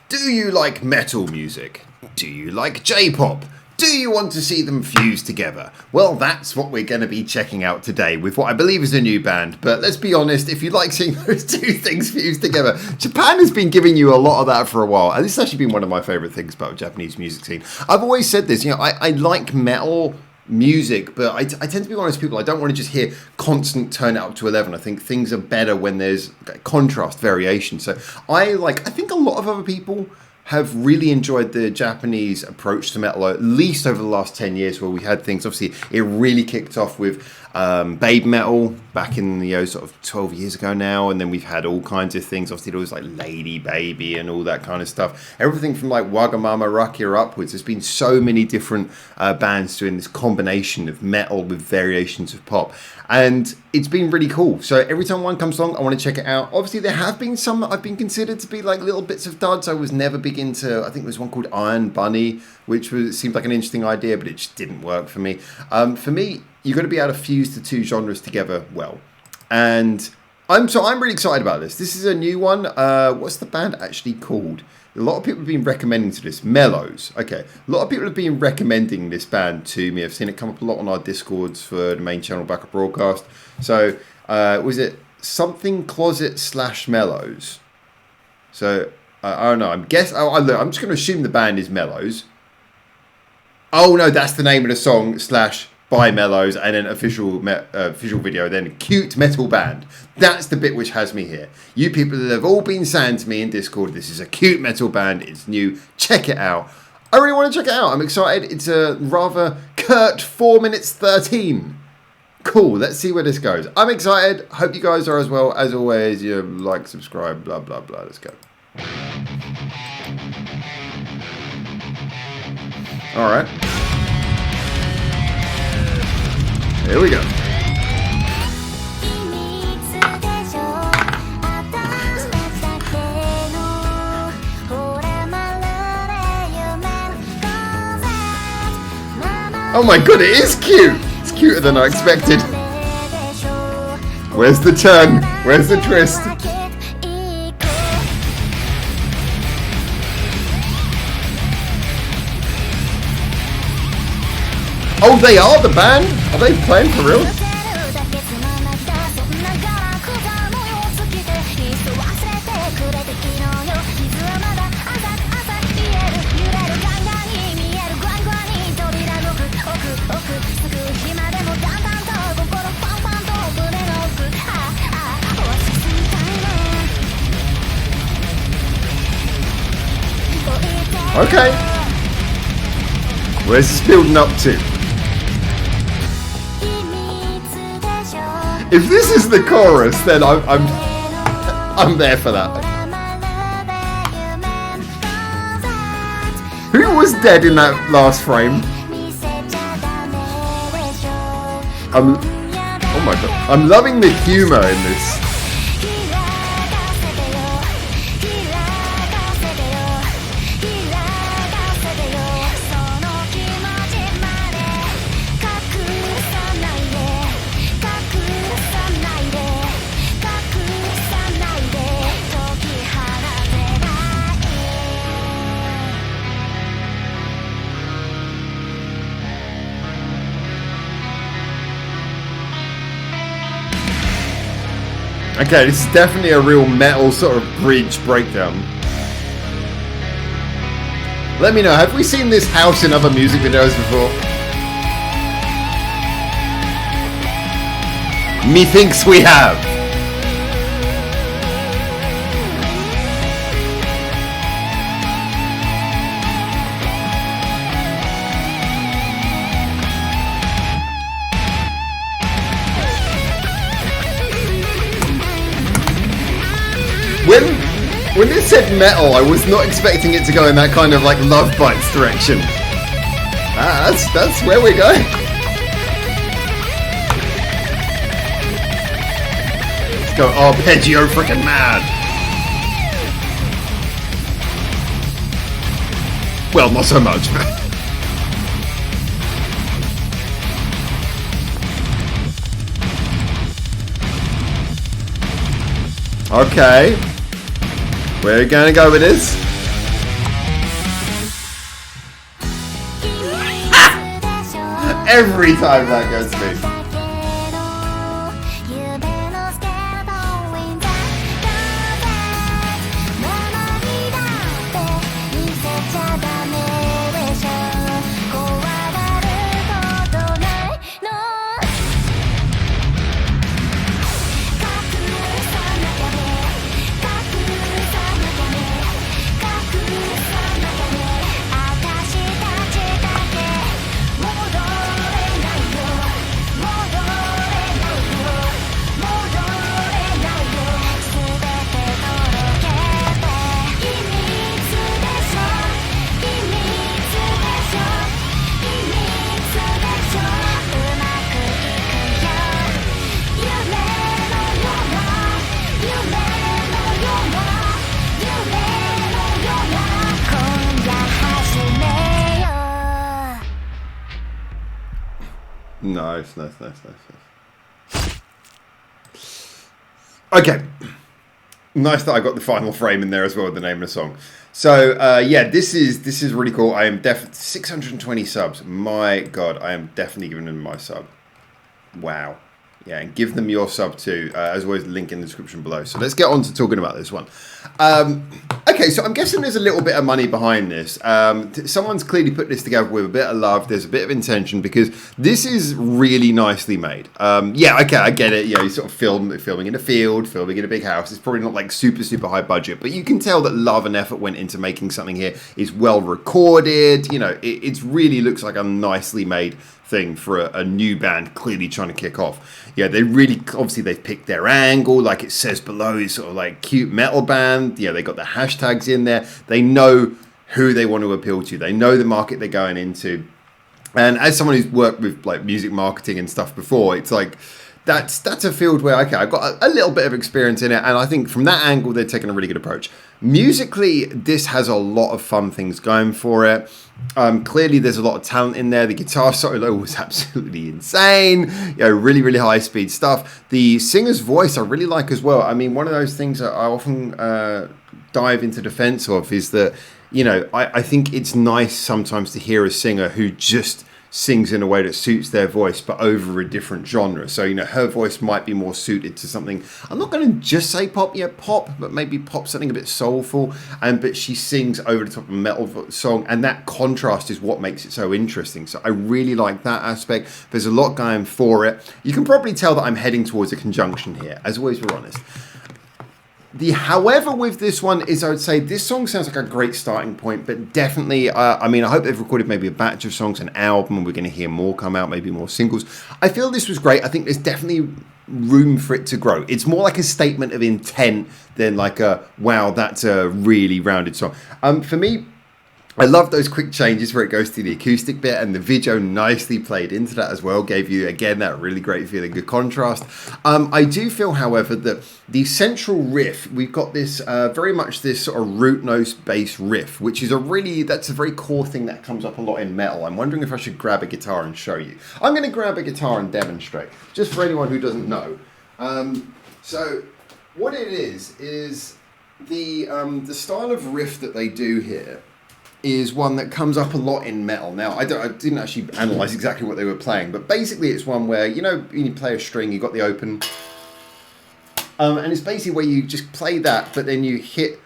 Do you like metal music? Do you like J-pop? Do you want to see them fuse together? Well, that's what we're going to be checking out today with what I believe is a new band. But let's be honest, if you like seeing those two things fused together, Japan has been giving you a lot of that for a while. And this has actually been one of my favourite things about the Japanese music scene. I've always said this, I like metal music, but I tend to be one of those people, I don't want to just hear constant turn it up to 11. I think things are better when there's contrast, variation. So I think a lot of other people have really enjoyed the Japanese approach to metal, at least over the last 10 years, where we had things, obviously, it really kicked off with babe metal back in the sort of 12 years ago now, and then we've had all kinds of things. Obviously, there was like Lady Baby and all that kind of stuff. Everything from like Wagamama Rakia upwards. There's been so many different bands doing this combination of metal with variations of pop. And it's been really cool. So every time one comes along, I want to check it out. Obviously, there have been some that I've been considered to be like little bits of duds. I was never big into, I think there was one called Iron Bunny, which seemed like an interesting idea, but it just didn't work for me. For me, you've got to be able to fuse the two genres together well. And I'm really excited about this. This is a new one. What's the band actually called? A lot of people have been recommending to this. MELLOWS. Okay. A lot of people have been recommending this band to me. I've seen it come up a lot on our Discords for the main channel backup broadcast. So, was it something closet / MELLOWS? So, I don't know. I'm just going to assume the band is MELLOWS. Oh, no, that's the name of the song / by MELLOWS, and then official video, then cute metal band. That's the bit which has me here. You people that have all been saying to me in Discord, this is a cute metal band, it's new, check it out. I really want to check it out. I'm excited. It's a rather curt 4 minutes 13. Cool, let's see where this goes. I'm excited. Hope you guys are as well. As always, you like, subscribe, blah, blah, blah. Let's go. All right. Here we go. Oh my god, it is cute! It's cuter than I expected. Where's the turn? Where's the twist? Oh, they are the band? Are they playing for real? Okay. Where's this building up to? If this is the chorus, then I'm there for that. Who was dead in that last frame? Oh my god. I'm loving the humor in this. Okay, this is definitely a real metal sort of bridge breakdown. Let me know, have we seen this house in other music videos before? Methinks we have. When it said metal, I was not expecting it to go in that kind of like Love Bites direction. That's where we're going. Let's go arpeggio freaking mad. Well, not so much. Okay. We're gonna go with this. every time that goes through. Nice. Okay. Nice that I got the final frame in there as well with the name of the song. So, yeah, this is really cool. I am definitely 620 subs. My God, I am definitely giving them my sub. Wow. Yeah, and give them your sub too. As always, link in the description below. So let's get on to talking about this one. Okay, so I'm guessing there's a little bit of money behind this. Someone's clearly put this together with a bit of love. There's a bit of intention because this is really nicely made. Yeah, okay, I get it. You know, you sort of filming in a field, filming in a big house. It's probably not like super high budget, but you can tell that love and effort went into making something here. It's well recorded. You know, it really looks like a nicely made thing for a new band clearly trying to kick off. Yeah, they really, obviously they've picked their angle, like it says below, it's sort of like cute metal band. Yeah, they got the hashtags in there. They know who they want to appeal to. They know the market they're going into. And as someone who's worked with like music marketing and stuff before, it's like that's a field where, okay, I've got a little bit of experience in it, and I think from that angle they're taking a really good approach. Musically, this has a lot of fun things going for it. Clearly there's a lot of talent in there. The guitar solo was absolutely insane. You know, really high speed stuff. The singer's voice I really like as well. I mean, one of those things that I often dive into defense of is that, you know, I think it's nice sometimes to hear a singer who just sings in a way that suits their voice, but over a different genre. So, you know, her voice might be more suited to something, I'm not going to just say pop, yeah, pop, but maybe pop something a bit soulful, but she sings over the top of a metal song, and that contrast is what makes it so interesting. So I really like that aspect. There's a lot going for it. You can probably tell that I'm heading towards a conjunction here. As always, we're honest. The however with this one is, I would say this song sounds like a great starting point, but definitely, I mean, I hope they've recorded maybe a batch of songs, an album, and we're going to hear more come out, maybe more singles. I feel this was great. I think there's definitely room for it to grow. It's more like a statement of intent than like a, wow, that's a really rounded song. For me, I love those quick changes where it goes to the acoustic bit, and the video nicely played into that as well. Gave you, again, that really great feeling, good contrast. I do feel, however, that the central riff, we've got this very much this sort of root note bass riff, which is that's a very core thing that comes up a lot in metal. I'm wondering if I should grab a guitar and show you. I'm going to grab a guitar and demonstrate, just for anyone who doesn't know. So what it is the style of riff that they do here is one that comes up a lot in metal. Now, I didn't actually analyze exactly what they were playing, but basically it's one where, you know, you play a string, you got the open, and it's basically where you just play that, but then you hit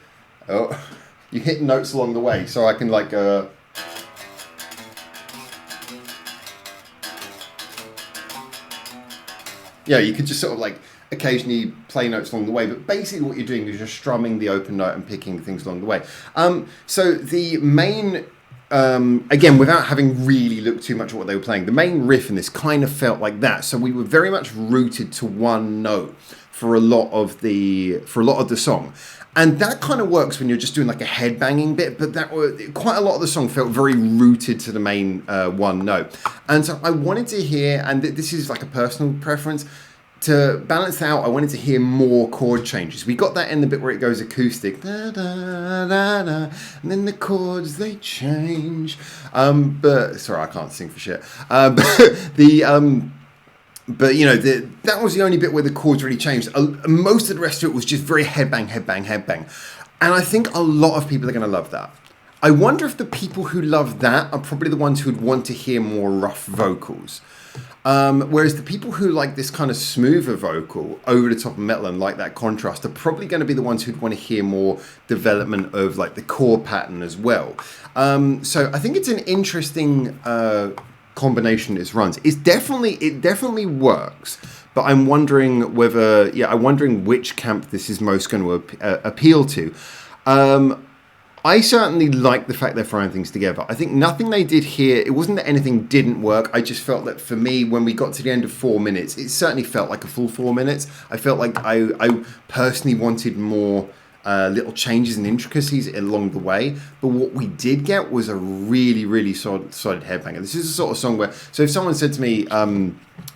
notes along the way. So I can like yeah, you could just sort of like occasionally play notes along the way, but basically what you're doing is just strumming the open note and picking things along the way. So the main, again, without having really looked too much at what they were playing, the main riff in this kind of felt like that. So we were very much rooted to one note for a lot of the song. And that kind of works when you're just doing like a headbanging bit, but quite a lot of the song felt very rooted to the main one note. And so I wanted to hear, and this is like a personal preference, to balance out, I wanted to hear more chord changes. We got that in the bit where it goes acoustic, da, da, da, da, and then the chords, they change. But sorry, I can't sing for shit. But you know, that was the only bit where the chords really changed. Most of the rest of it was just very headbang. And I think a lot of people are going to love that. I wonder if the people who love that are probably the ones who'd want to hear more rough vocals. Whereas the people who like this kind of smoother vocal over the top of metal and like that contrast are probably going to be the ones who'd want to hear more development of like the chord pattern as well. So I think it's an interesting combination this runs. It definitely works, but I'm wondering I'm wondering which camp this is most going to appeal to. I certainly like the fact they're throwing things together. I think nothing they did here, it wasn't that anything didn't work. I just felt that for me, when we got to the end of 4 minutes, it certainly felt like a full 4 minutes. I felt like I personally wanted more little changes and intricacies along the way. But what we did get was a really, really solid headbanger. This is the sort of song where, so if someone said to me,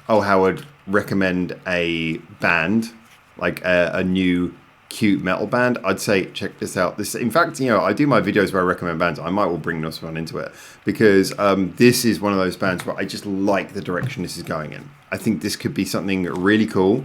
Howard, recommend a band, like a new cute metal band, I'd say check this out. This, in fact, I do my videos where I recommend bands. I might well bring this one into it because this is one of those bands where I just like the direction this is going in. I think this could be something really cool.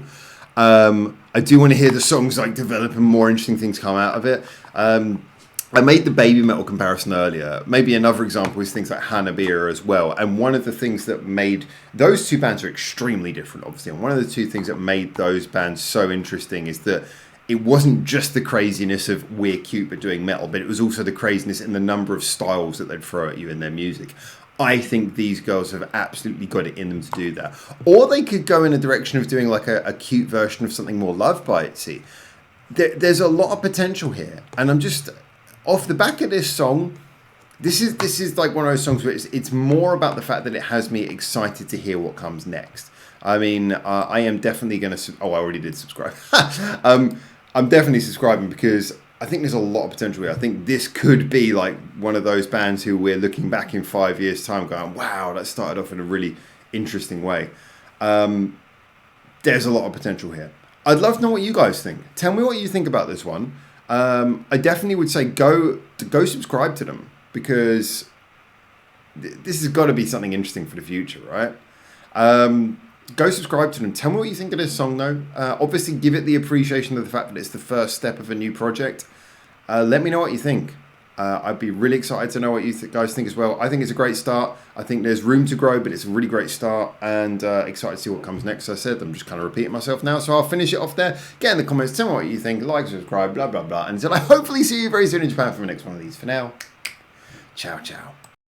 I do want to hear the songs like develop and more interesting things come out of it. I made the baby metal comparison earlier. Maybe another example is things like Hanabira as well. And one of the things that made those two bands are extremely different, obviously. And one of the two things that made those bands so interesting is that it wasn't just the craziness of we're cute but doing metal, but it was also the craziness in the number of styles that they'd throw at you in their music. I think these girls have absolutely got it in them to do that. Or they could go in a direction of doing like a cute version of something more love bitey. There's a lot of potential here. And I'm just, off the back of this song, this is like one of those songs where it's more about the fact that it has me excited to hear what comes next. I mean, I am definitely going to... I already did subscribe. I'm definitely subscribing because I think there's a lot of potential here. I think this could be like one of those bands who we're looking back in 5 years' time going, wow, that started off in a really interesting way. There's a lot of potential here. I'd love to know what you guys think. Tell me what you think about this one. I definitely would say go subscribe to them because this has got to be something interesting for the future, right? Go subscribe to them. Tell me what you think of this song, though. Obviously, give it the appreciation of the fact that it's the first step of a new project. Let me know what you think. I'd be really excited to know what you guys think as well. I think it's a great start. I think there's room to grow, but it's a really great start. And excited to see what comes next. As I said, I'm just kind of repeating myself now. So I'll finish it off there. Get in the comments. Tell me what you think. Like, subscribe, blah, blah, blah. And until I hopefully see you very soon in Japan for the next one of these. For now, ciao, ciao.